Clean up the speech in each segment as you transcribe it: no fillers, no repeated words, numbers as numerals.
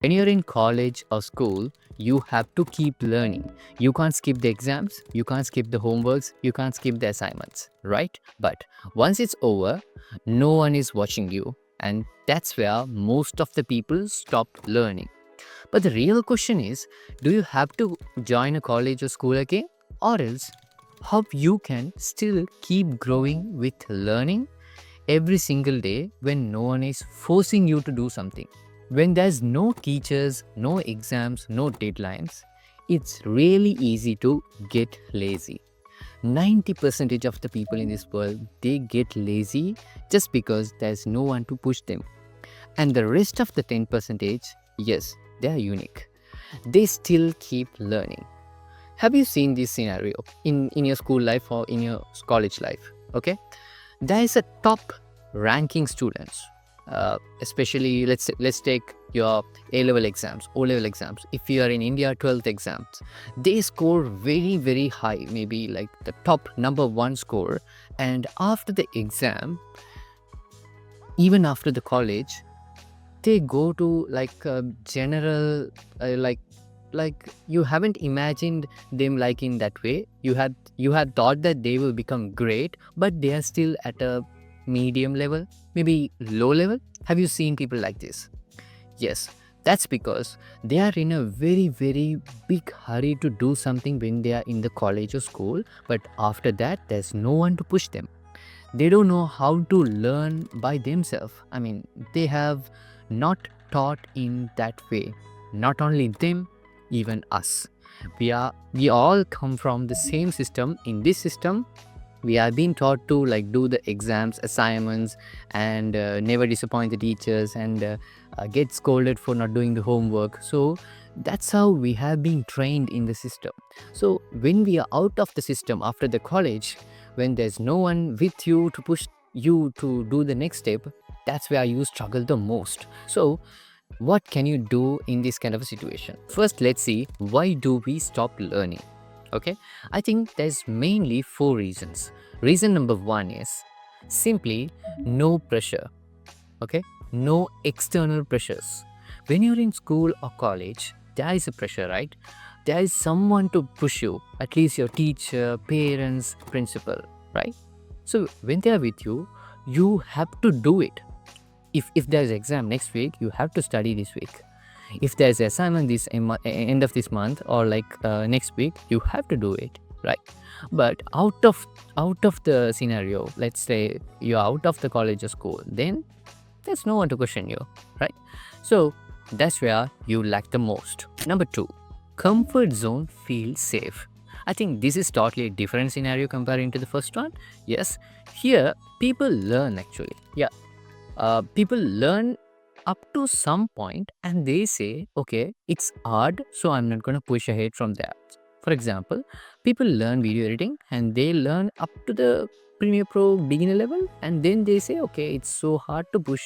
When you're in college or school, you have to keep learning. You can't skip the exams, you can't skip the homeworks, you can't skip the assignments, right? But once it's over, no one is watching you, and that's where most of the people stop learning. But the real question is, do you have to join a college or school again? Or else, how you can still keep growing with learning every single day when no one is forcing you to do something? When there's no teachers, no exams, no deadlines, it's really easy to get lazy. 90% of the people in this world, they get lazy just because there's no one to push them. And the rest of the 10%, yes, they are unique. They still keep learning. Have you seen this scenario in your school life or in your college life? Okay, there is a top ranking students, especially let's take your A-level exams, O-level exams. If you are in India, 12th exams, they score very high, maybe like the top number one score. And after the exam, even after the college, they go to like a general like you haven't imagined them like in that way. You had thought that they will become great, but they are still at a medium level, maybe low level. Have you seen people like this? Yes, that's because they are in a very big hurry to do something when they are in the college or school, but after that there's no one to push them. They don't know how to learn by themselves. I mean, they have not taught in that way. Not only them, even us. We all come from the same system. In this system, we are being taught to like do the exams, assignments, and never disappoint the teachers, and get scolded for not doing the homework. So that's how we have been trained in the system. So when we are out of the system after the college, when there's no one with you to push you to do the next step, that's where you struggle the most. So what can you do in this kind of a situation? First, let's see, why do we stop learning? Okay, I think there's mainly four reasons. Reason number one is simply no pressure. Okay, no external pressures. When you're in school or college, there is a pressure, right? There is someone to push you, at least your teacher, parents, principal, right? So when they are with you, you have to do it. If there's exam next week, you have to study this week. If there's assignment this end of this month, or like next week, you have to do it, right? But out of the scenario, let's say you're out of the college or school, then there's no one to question you, right? So that's where you lack the most. Number two, comfort zone feels safe. I think this is totally a different scenario comparing to the first one. Yes, here people learn actually. Yeah, people learn up to some point and they say, okay, it's hard, so I'm not going to push ahead from there. For example, people learn video editing and they learn up to the Premiere Pro beginner level, and then they say, okay, it's so hard to push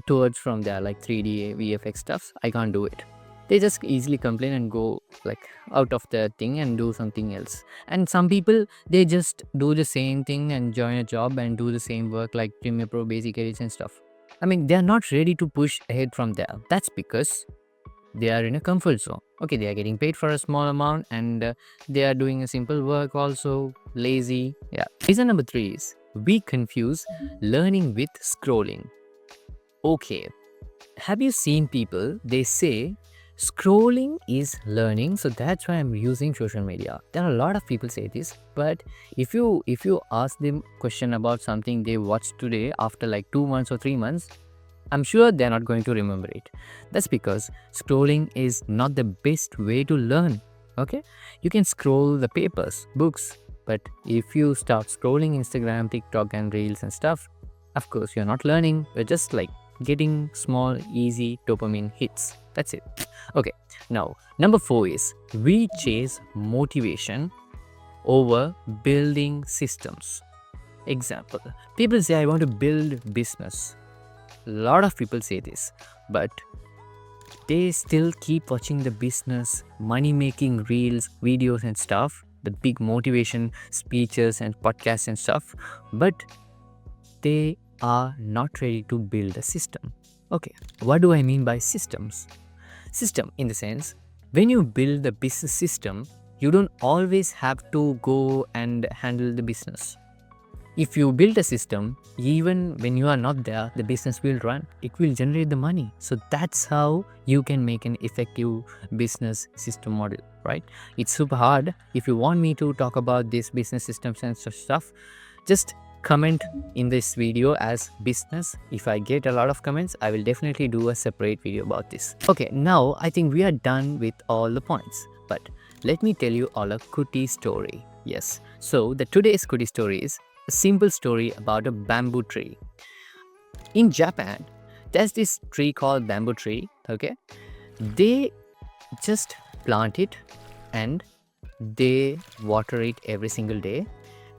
towards from there, like 3D VFX stuffs, I can't do it. They just easily complain and go like out of the thing and do something else. And some people, they just do the same thing and join a job and do the same work like Premiere Pro basic edits and stuff. I mean, they are not ready to push ahead from there. That's because they are in a comfort zone. Okay, they are getting paid for a small amount, and they are doing a simple work also, lazy. Yeah. Reason number three is we confuse learning with scrolling. Okay, have you seen people, they say scrolling is learning, so that's why I'm using social media. There are a lot of people say this, but if you ask them question about something they watched today after like 2 months or 3 months, I'm sure they're not going to remember it. That's because scrolling is not the best way to learn. Okay, you can scroll the papers, books, but if you start scrolling Instagram, TikTok, and reels and stuff, of course you're not learning. You're just like getting small, easy dopamine hits. That's it. Okay, now number four is we chase motivation over building systems. Example, people say, I want to build business. A lot of people say this, but they still keep watching the business, money making reels, videos, and stuff, the big motivation speeches and podcasts and stuff, but they are not ready to build a system. Okay, what do I mean by systems? System in the sense, when you build the business system, you don't always have to go and handle the business. If you build a system, even when you are not there, the business will run. It will generate the money. So that's how you can make an effective business system model, right? It's super hard. If you want me to talk about this business systems and such stuff, just comment in this video as business. If I get a lot of comments, I will definitely do a separate video about this. Okay, now I think we are done with all the points, but let me tell you all a Kutty story. Yes, so the today's Kutty story is a simple story about a bamboo tree. In Japan, there's this tree called bamboo tree. Okay, they just plant it and they water it every single day.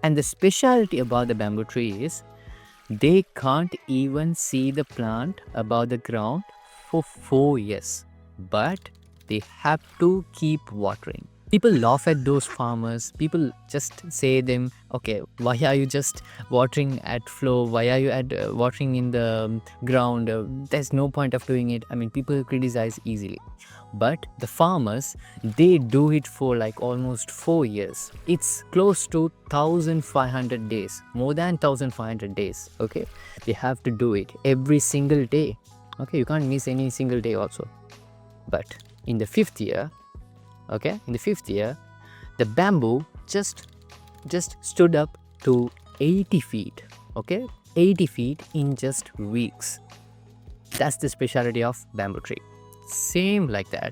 And the specialty about the bamboo tree is they can't even see the plant above the ground for 4 years, but they have to keep watering. People laugh at those farmers. People just say them, okay, why are you just watering at flow? Why are you watering in the ground? There's no point of doing it. I mean, people criticize easily. But the farmers, they do it for like almost 4 years. It's close to 1500 days, more than 1500 days. Okay, they have to do it every single day. Okay, you can't miss any single day also. But in the 5th year, the bamboo just stood up to 80 feet. Okay, 80 feet in just weeks. That's the specialty of bamboo tree. Same like that,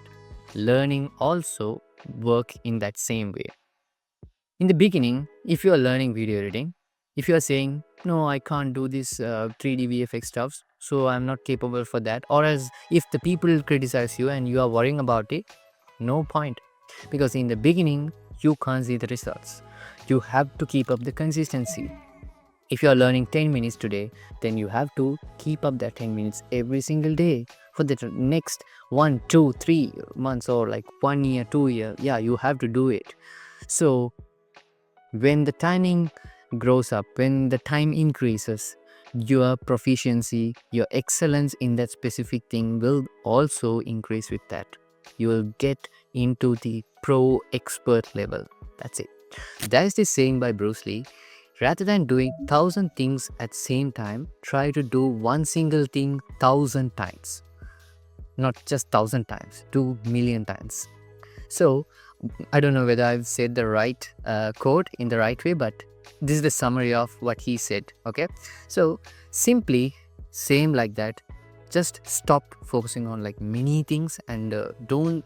learning also work in that same way. In the beginning, if you are learning video editing, if you are saying, no, I can't do this 3D VFX stuff, so I'm not capable for that, or as if the people criticize you and you are worrying about it, no point. Because in the beginning, you can't see the results. You have to keep up the consistency. If you are learning 10 minutes today, then you have to keep up that 10 minutes every single day for the next 1, 2, 3 months or like 1 year, 2 years. Yeah, you have to do it. So when the timing grows up, when the time increases, your proficiency, your excellence in that specific thing will also increase with that. You will get into the pro expert level. That's it. That is the saying by Bruce Lee. Rather than doing 1000 things at the same time, try to do one single thing 1000 times. Not just 1000 times, 2,000,000 times. So, I don't know whether I've said the right quote in the right way, but this is the summary of what he said. Okay, so simply same like that. Just stop focusing on like many things and don't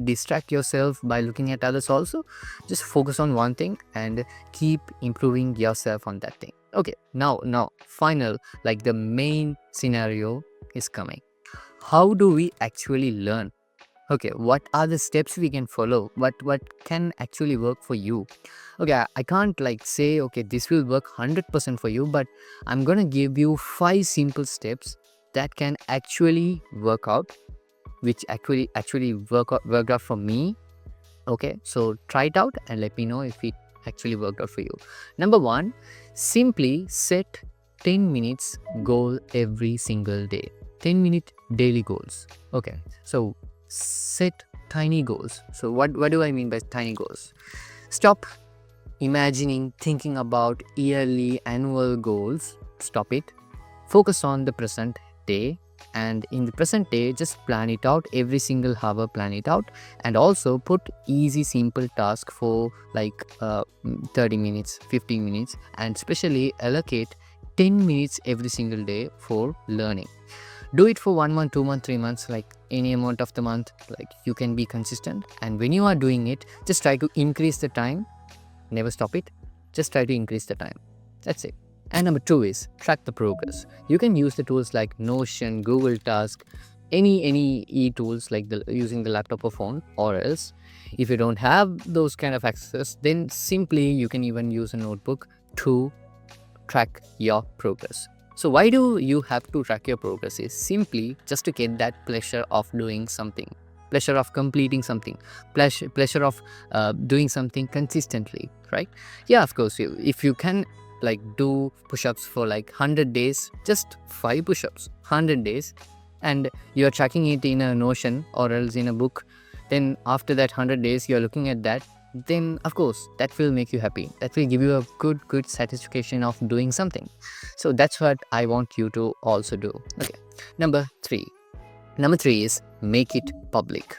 distract yourself by looking at others also. Just focus on one thing and keep improving yourself on that thing. Okay, now final, like the main scenario is coming. How do we actually learn? Okay, what are the steps we can follow? What can actually work for you? Okay, I can't like say, okay, this will work 100% for you, but I'm gonna give you 5 simple steps that can actually work out, which actually worked out for me. Okay, so try it out and let me know if it actually worked out for you. Number 1, simply set 10 minutes goal every single day. 10-minute daily goals. Okay, so set tiny goals. So what do I mean by tiny goals? Stop imagining, thinking about yearly, annual goals. Stop it. Focus on the present day, and in the present day, just plan it out. Every single hour, plan it out, and also put easy, simple task for like 30 minutes, 15 minutes, and especially allocate 10 minutes every single day for learning. Do it for 1 month, 2 months, 3 months, like any amount of the month. Like you can be consistent, and when you are doing it, just try to increase the time. Never stop it. Just try to increase the time. That's it. And number 2 is track the progress. You can use the tools like Notion, Google Task, any e-tools like using the laptop or phone, or else if you don't have those kind of access, then simply you can even use a notebook to track your progress. So why do you have to track your progress? Is simply just to get that pleasure of doing something, pleasure of completing something, pleasure of doing something consistently, right? Yeah, of course, if you can like do push-ups for like 100 days, just 5 push-ups, 100 days, and you're tracking it in a Notion or else in a book, then after that 100 days you're looking at that, then of course that will make you happy. That will give you a good satisfaction of doing something. So that's what I want you to also do. Okay, number 3. Number 3 is make it public.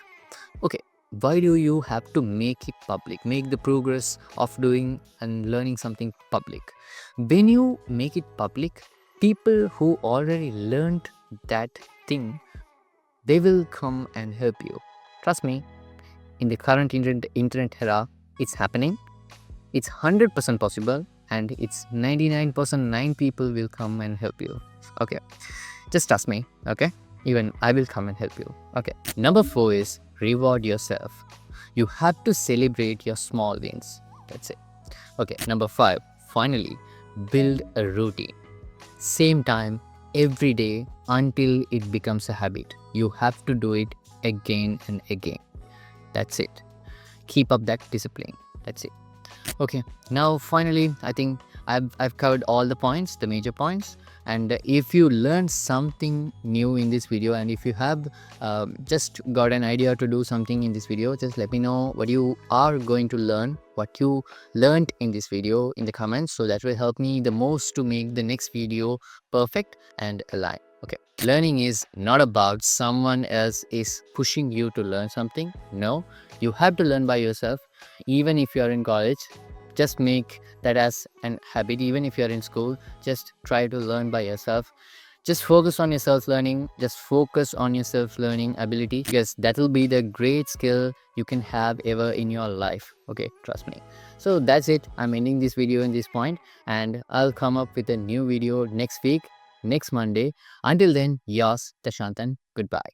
Okay, why do you have to make it public? Make the progress of doing and learning something public. When you make it public, people who already learned that thing, they will come and help you. Trust me, in the current internet era, it's happening. It's 100% possible, and it's 99% 9 people will come and help you. Okay, just trust me. Okay, even I will come and help you. Okay, number 4 is reward yourself. You have to celebrate your small wins. That's it. Okay, number 5, finally, build a routine. Same time every day until it becomes a habit. You have to do it again and again. That's it. Keep up that discipline. That's it. Okay, now finally, I think I've covered all the points, the major points. And if you learned something new in this video, and if you have just got an idea to do something in this video, just let me know what you are going to learn, what you learned in this video in the comments. So that will help me the most to make the next video perfect and aligned. Okay, learning is not about someone else is pushing you to learn something. No, you have to learn by yourself. Even if you are in college, just make that as an habit. Even if you're in school, just try to learn by yourself. Just focus on your self-learning. Just focus on your self-learning ability, because that will be the great skill you can have ever in your life. Okay, trust me. So that's it. I'm ending this video in this point, and I'll come up with a new video next week, next Monday. Until then, yours, Thasanthan. Goodbye.